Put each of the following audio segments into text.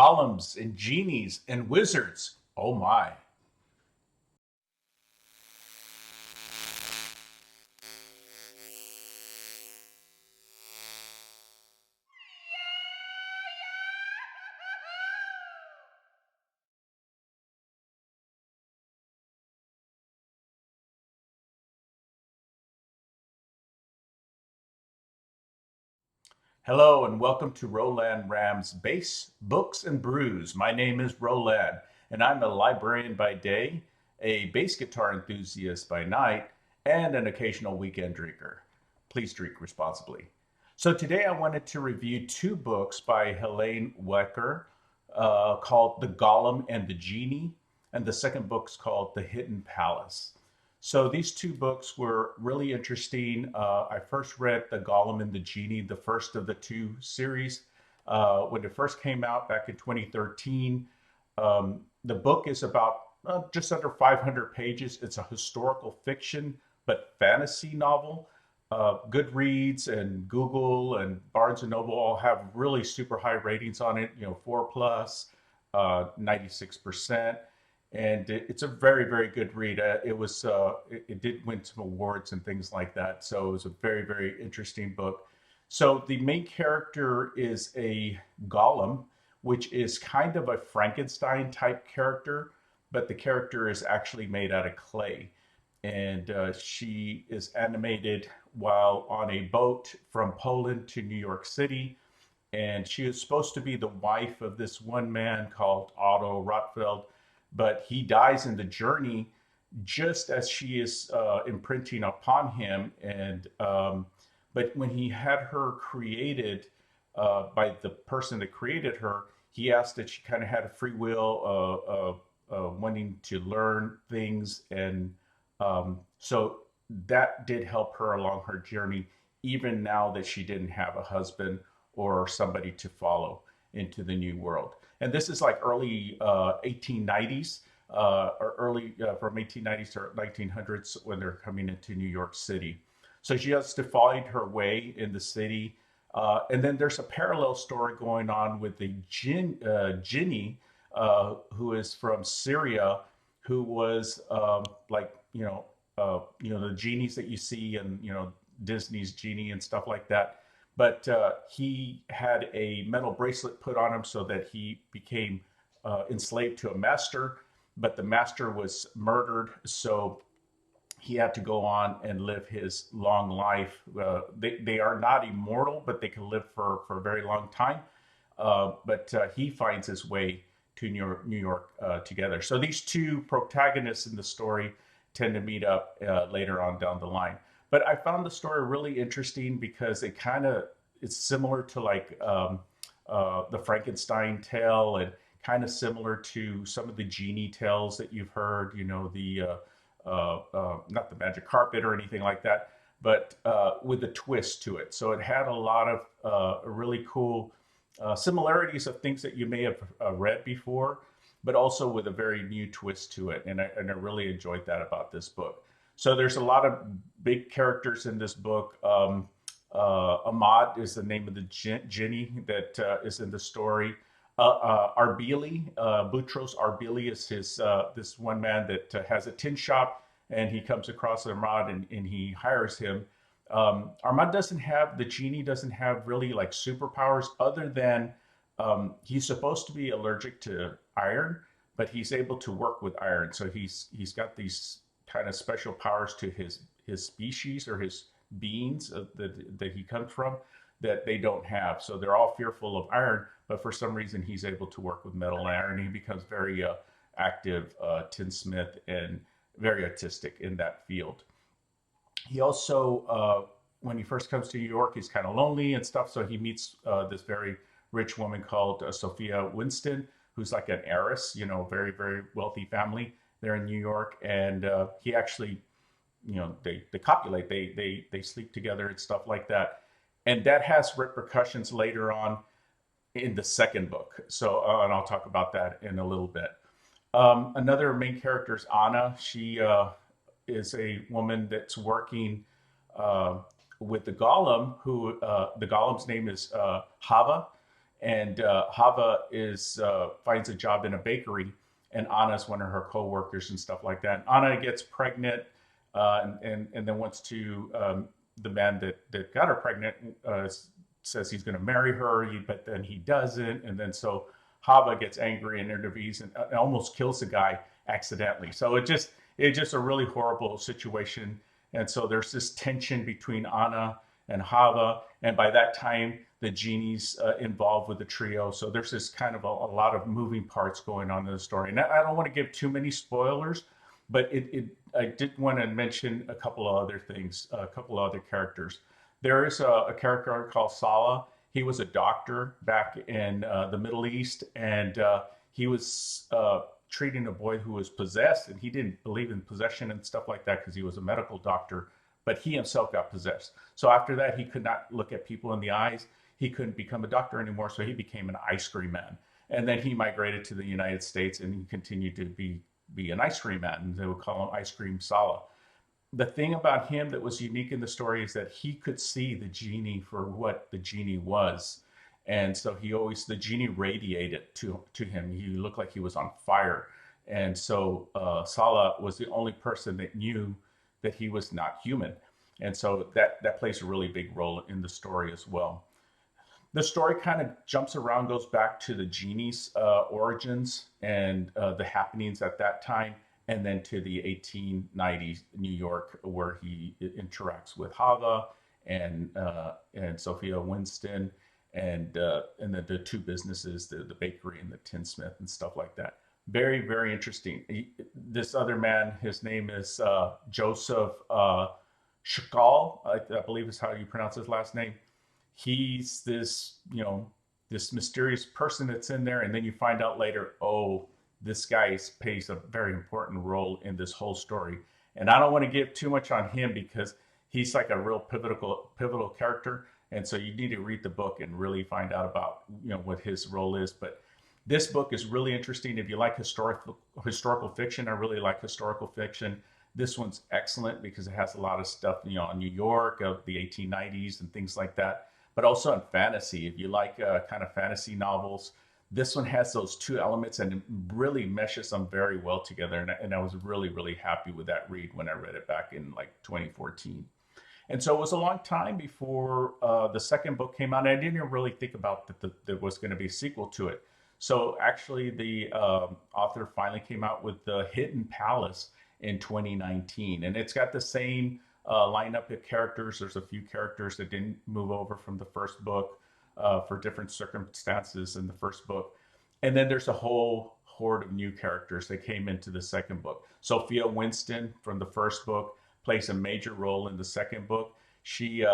golems and genies and wizards. Oh my. Hello and welcome to Roland Ram's Bass, Books, and Brews. My name is Roland, and I'm a librarian by day, a bass guitar enthusiast by night, and an occasional weekend drinker. Please drink responsibly. So today I wanted to review two books by Helene Wecker called The Golem and the Genie, and the second book's called The Hidden Palace. So these two books were really interesting. I first read The Golem and the Genie, the first of the two series, when it first came out back in 2013. The book is about just under 500 pages. It's a historical fiction, but fantasy novel. Goodreads and Google and Barnes and Noble all have really super high ratings on it. 4 plus, 96%, and it's a very very good read. It did win some awards and things like that, so it was a very very interesting book. So the main character is a golem, which is kind of a Frankenstein type character, but the character is actually made out of clay, and she is animated while on a boat from Poland to New York City. And she is supposed to be the wife of this one man called Otto Rottfeld, but he dies in the journey just as she is imprinting upon him. And but when he had her created by the person that created her, he asked that she kind of had a free will, wanting to learn things, and so that did help her along her journey, even now that she didn't have a husband or somebody to follow into the new world. And this is like early 1890s, or early from 1890s to 1900s when they're coming into New York City. So she has to find her way in the city. And then there's a parallel story going on with the Jinni, who is from Syria, who was the genies that you see, and Disney's genie and stuff like that. But he had a metal bracelet put on him so that he became enslaved to a master. But the master was murdered, so he had to go on and live his long life. They are not immortal, but they can live for a very long time. But he finds his way to New York together. So these two protagonists in the story tend to meet up later on down the line. But I found the story really interesting because it's similar to like the Frankenstein tale, and kind of similar to some of the genie tales that you've heard. Not the magic carpet or anything like that, but with a twist to it. So it had a lot of really cool similarities of things that you may have read before, but also with a very new twist to it. And I really enjoyed that about this book. So there's a lot of big characters in this book. Ahmad is the name of the Jinni that is in the story. Arbili, Boutros Arbili is this one man that has a tin shop, and he comes across Ahmad, and he hires him. Ahmad the genie doesn't have really like superpowers, other than he's supposed to be allergic to iron, but he's able to work with iron. So he's got these kind of special powers to his species, or his beings that he comes from, that they don't have. So they're all fearful of iron, but for some reason he's able to work with metal and iron. He becomes very active tinsmith and very artistic in that field. He also, when he first comes to New York, he's kind of lonely and stuff. So he meets this very rich woman called Sophia Winston, who's like an heiress, very, very wealthy family there in New York. And he actually, they copulate, they sleep together and stuff like that. And that has repercussions later on in the second book. So, and I'll talk about that in a little bit. Another main character is Anna. She is a woman that's working with the golem, who the golem's name is Hava, and Hava is finds a job in a bakery, and Anna's one of her coworkers and stuff like that. And Anna gets pregnant, and then wants to the man that got her pregnant says he's going to marry her, but then he doesn't, and then so Hava gets angry and intervenes and almost kills the guy accidentally. So it's just a really horrible situation. And so there's this tension between Anna and Hava, and by that time the genie's involved with the trio. So there's this kind of a lot of moving parts going on in the story. And I don't want to give too many spoilers, but I did want to mention a couple of other things, a couple of other characters. There is a character called Salah. He was a doctor back in the Middle East, and he was treating a boy who was possessed, and he didn't believe in possession and stuff like that because he was a medical doctor, but he himself got possessed. So after that, he could not look at people in the eyes. He couldn't become a doctor anymore, so he became an ice cream man. And then he migrated to the United States, and he continued to be an ice cream man, and they would call him Ice Cream Salah. The thing about him that was unique in the story is that he could see the genie for what the genie was. And so the genie radiated to him. He looked like he was on fire. And so Salah was the only person that knew that he was not human. And so that plays a really big role in the story as well. The story kind of jumps around, goes back to the genie's origins and the happenings at that time, and then to the 1890s New York, where he interacts with Hava and Sophia Winston, and then the two businesses, the bakery and the tinsmith and stuff like that. Very, very interesting. This other man, his name is Joseph Shakal, I believe is how you pronounce his last name. He's this, this mysterious person that's in there, and then you find out later, oh, this guy plays a very important role in this whole story. And I don't want to give too much on him because he's like a real pivotal character, and so you need to read the book and really find out about what his role is. But this book is really interesting if you like historical fiction. I really like historical fiction. This one's excellent because it has a lot of stuff, on New York of the 1890s and things like that, but also in fantasy. If you like kind of fantasy novels, this one has those two elements and it really meshes them very well together. And I was really, really happy with that read when I read it back in like 2014. And so it was a long time before the second book came out. And I didn't really think about that there was going to be a sequel to it. So actually, the author finally came out with The Hidden Palace in 2019. And it's got the same lineup of characters. There's a few characters that didn't move over from the first book for different circumstances in the first book. And then there's a whole horde of new characters that came into the second book. Sophia Winston from the first book plays a major role in the second book. She,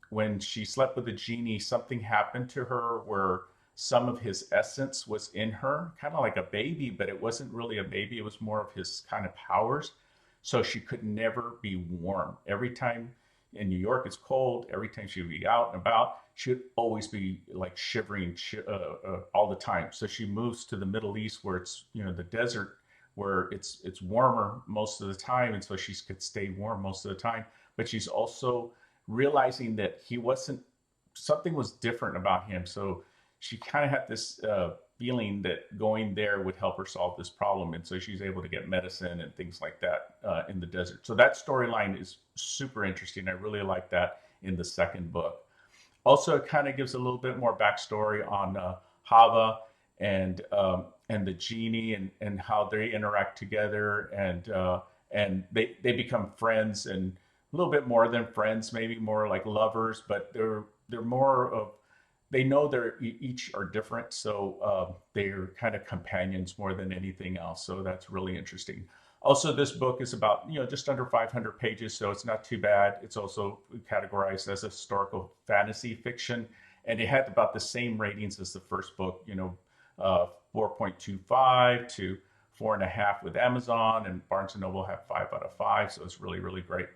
when she slept with the genie, something happened to her where some of his essence was in her, kind of like a baby, but it wasn't really a baby. It was more of his kind of powers. So she could never be warm. Every time in New York it's cold, every time she would be out and about, she would always be like shivering all the time. So she moves to the Middle East where it's, the desert, where it's warmer most of the time. And so she could stay warm most of the time. But she's also realizing that something was different about him. So she kind of had this feeling that going there would help her solve this problem. And so she's able to get medicine and things like that in the desert. So that storyline is super interesting. I really like that in the second book. Also, it kind of gives a little bit more backstory on Hava and the genie and how they interact together, and they become friends, and a little bit more than friends, maybe more like lovers, but they're more of, they know they're each are different, so they're kind of companions more than anything else. So that's really interesting. Also, this book is about just under 500 pages, so it's not too bad. It's also categorized as a historical fantasy fiction, and it had about the same ratings as the first book. 4.25 to 4.5 with Amazon, and Barnes and Noble have 5 out of 5. So it's really, really great.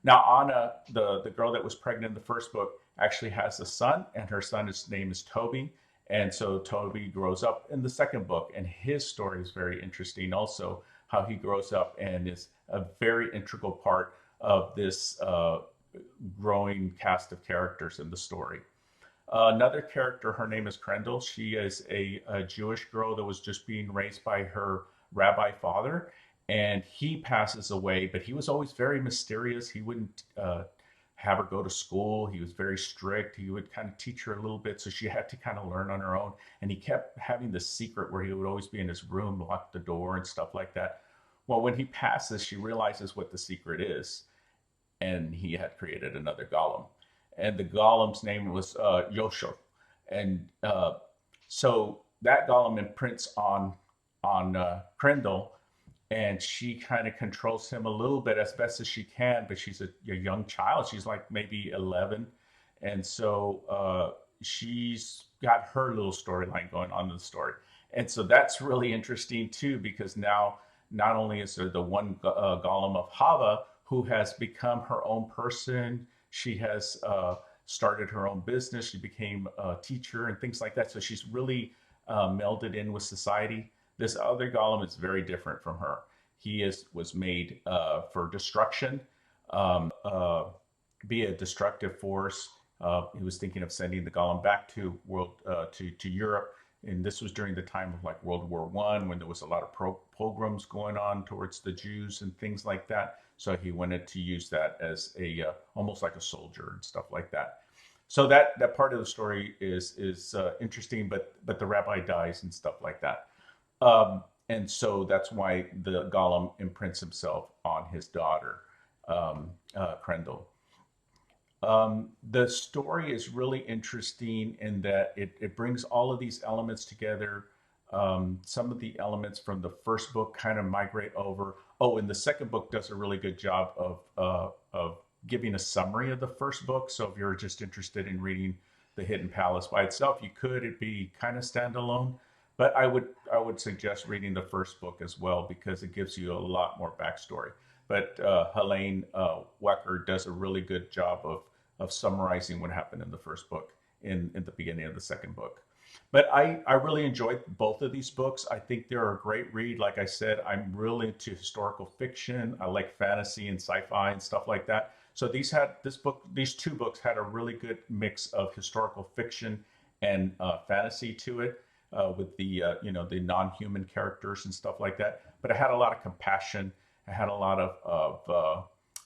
Now, Anna, the girl that was pregnant in the first book, actually has a son, and her son's name is Toby. And so Toby grows up in the second book, and his story is very interesting also, how he grows up and is a very integral part of this growing cast of characters in the story. Another character, her name is Krendel. She is a Jewish girl that was just being raised by her rabbi father, and he passes away. But he was always very mysterious. He wouldn't have her go to school. He was very strict. He would kind of teach her a little bit, so she had to kind of learn on her own. And he kept having this secret where he would always be in his room, lock the door, and stuff like that. Well, when he passes, she realizes what the secret is, and he had created another golem, and the golem's name was Yosho, and so that golem imprints on Krendel, and she kind of controls him a little bit as best as she can. But she's a young child; she's like maybe 11, and so she's got her little storyline going on in the story, and so that's really interesting too because now not only is there the one golem of Hava who has become her own person. She has started her own business. She became a teacher and things like that. So she's really melded in with society. This other golem is very different from her. He was made for destruction, be a destructive force. He was thinking of sending the golem back to to Europe, and this was during the time of like World War I, when there was a lot of pogroms going on towards the Jews and things like that. So he wanted to use that as a almost like a soldier and stuff like that. So that part of the story is interesting, but the rabbi dies and stuff like that. And so that's why the golem imprints himself on his daughter, Krendel. The story is really interesting in that it brings all of these elements together. Some of the elements from the first book kind of migrate over. Oh, and the second book does a really good job of giving a summary of the first book. So if you're just interested in reading The Hidden Palace by itself, you could. It'd be kind of standalone. But I would suggest reading the first book as well because it gives you a lot more backstory. But Helene Wecker does a really good job of summarizing what happened in the first book in the beginning of the second book. But I really enjoyed both of these books. I think they're a great read. Like I said, I'm really into historical fiction. I like fantasy and sci-fi and stuff like that. So these two books had a really good mix of historical fiction and fantasy to it, with the the non-human characters and stuff like that. But it had a lot of compassion. It had a lot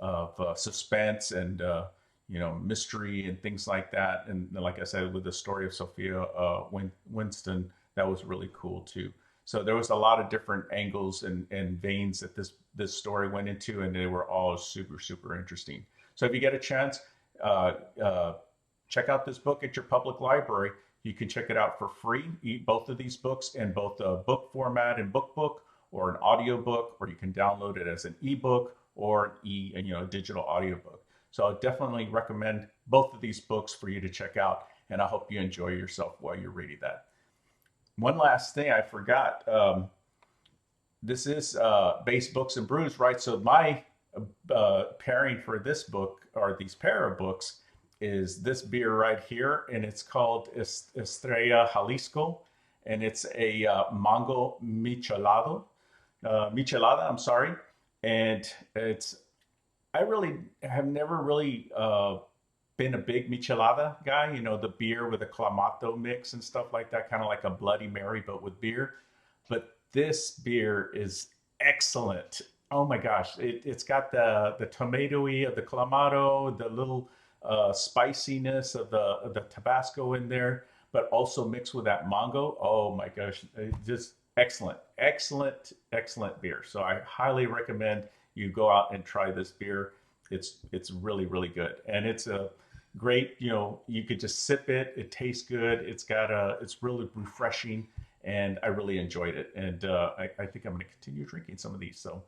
of suspense and mystery and things like that. And like I said, with the story of Sophia Winston, that was really cool too. So there was a lot of different angles and veins that this story went into, and they were all super super interesting. So if you get a chance, uh, uh, check out this book at your public library. You can check it out for free. Both of these books in both a book format and book, or an audio book, or you can download it as an ebook or an digital audiobook. So I definitely recommend both of these books for you to check out, and I hope you enjoy yourself while you're reading that. One last thing I forgot. This is Base Books and Brews, right? So my pairing for this book, or these pair of books, is this beer right here, and it's called Estrella Jalisco, and it's a mango michelada. I'm sorry, and I really have never really been a big michelada guy. The beer with a clamato mix and stuff like that, kind of like a Bloody Mary, but with beer. But this beer is excellent. Oh my gosh, it's got the tomatoey of the clamato, the little spiciness of the Tabasco in there, but also mixed with that mango. Oh my gosh, just excellent, excellent, excellent beer. So I highly recommend you go out and try this beer. It's really really good, and it's a great. You could just sip it. It tastes good. It's really refreshing, and I really enjoyed it. And I think I'm going to continue drinking some of these. So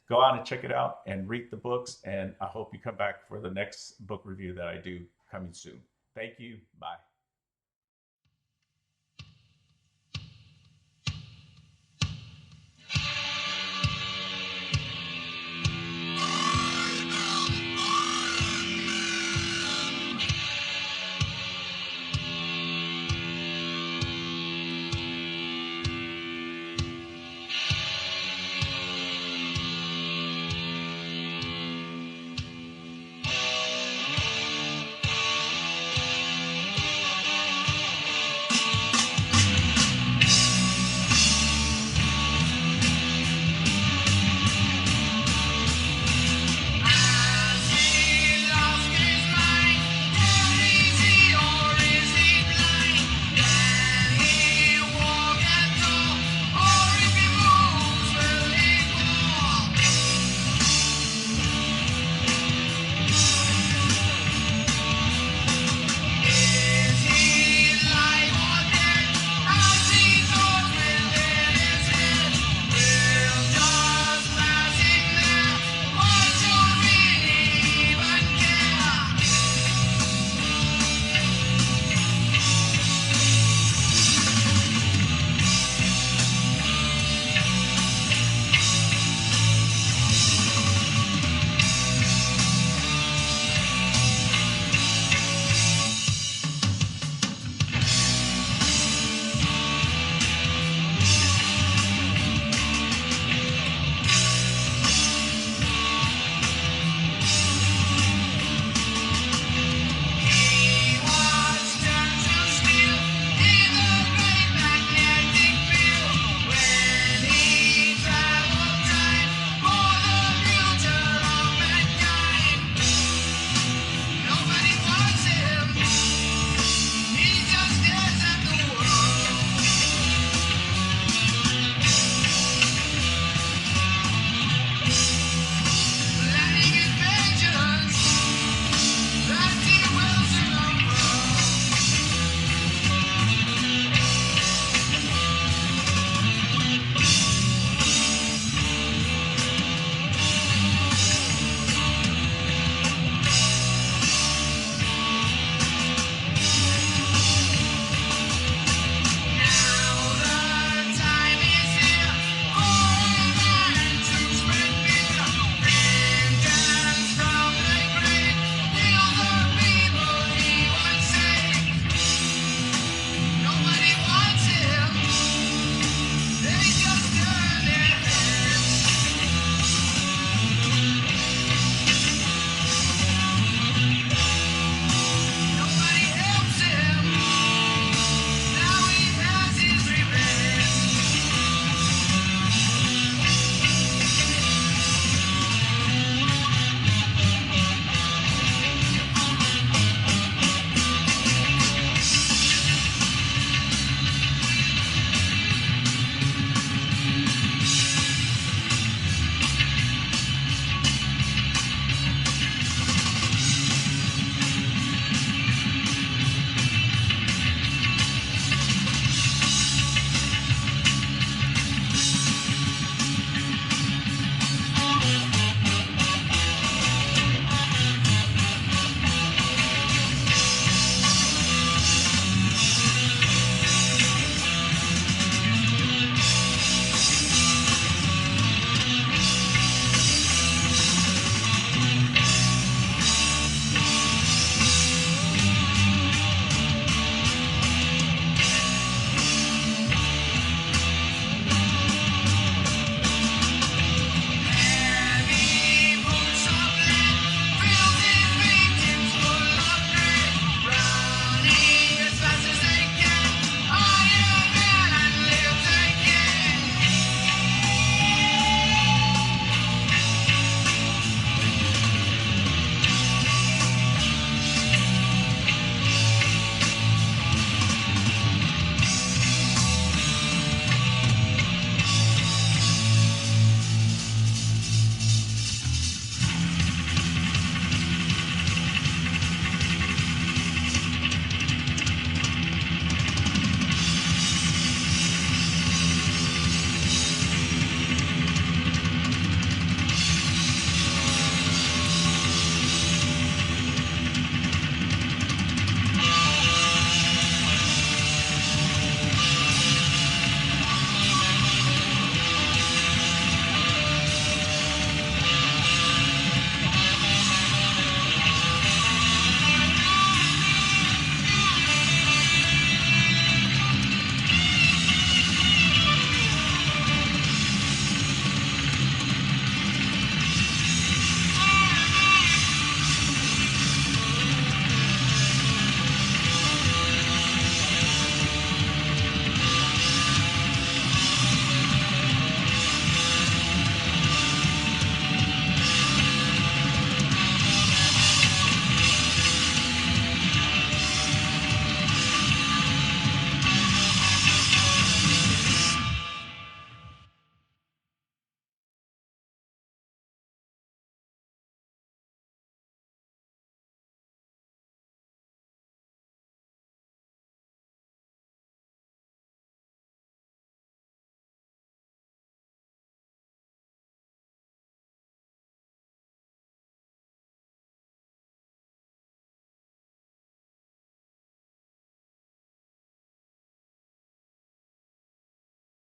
go out and check it out and read the books. And I hope you come back for the next book review that I do coming soon. Thank you. Bye.